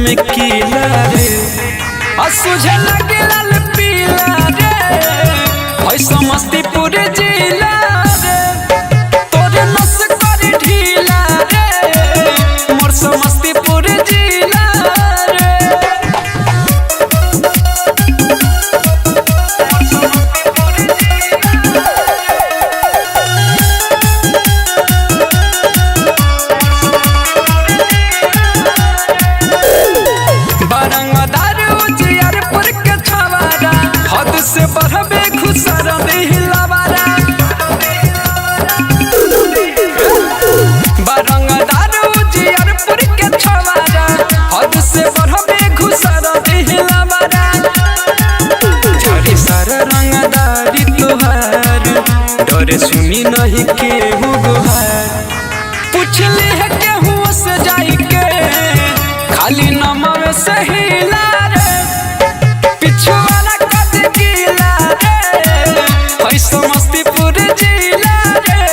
में कीला रे असुझे लगे लाल पीला रे होय समस्तीपुर जिला रे तोरे नस कर ढीला रे मोर समस्तीपुर जिला रे से बढ़बे खुसर दिलवारा बारंगदार उजियारपुर के छवारा हद से बढ़बे खुसर दिलवारा झाड़ी सारा रंगदारी तोहार डरे सुनी नहीं केहू गोहार पूछले है केहू से जाई के खाली नमवे से हिला रे पिछुआला समस्तीपुर जिला रे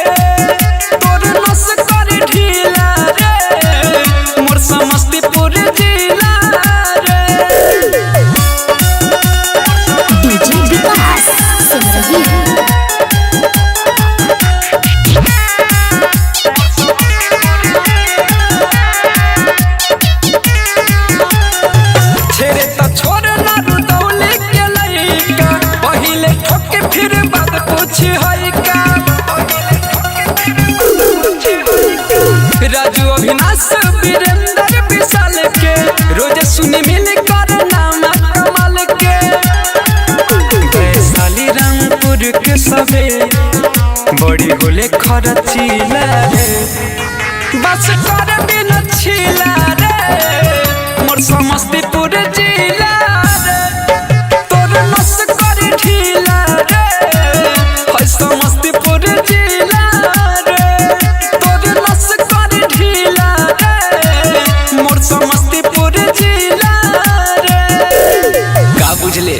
तोर नस कर ढीला रे मोर समस्तीपुर जिला रे डीजे विकास सुन रही है। छेरे त छोड़ ना रुदौले के लइका पहिले ठोके फिर बात पूछ है का राजू अविनाश वीरेंद्र विशाल के रोज सुनी मिल कर नाम कमाल के वैशाली रामपुर के सबे बड़ी होले खरचीला रे बस कर बिन छिला रे मोर समस्तीपुर जिला रे तोर नस कर ढीला रे होय समस्तीपुर जिला रे तोर नस कर ढीला रे मोर समस्तीपुर जिला रे का बुझले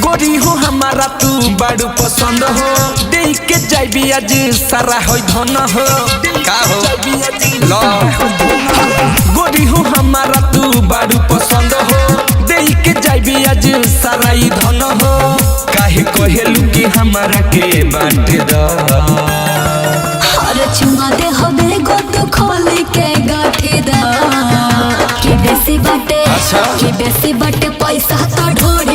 गोरी हो हमारा तू बड़ू पसंद हो देख के जाइबी आज सारा हो धन हो का हो लो गोरी हो हमारा तू बड़ू पसंद हो देख के जाइबी आज सारा ही धन हो काहे कहेलू कि हमारा के बांट द हर चुमा दे हबे गोट खोल के गाठे दा के बेसी बाटे अच्छा के बेसी बाटे पैसा तो ढोर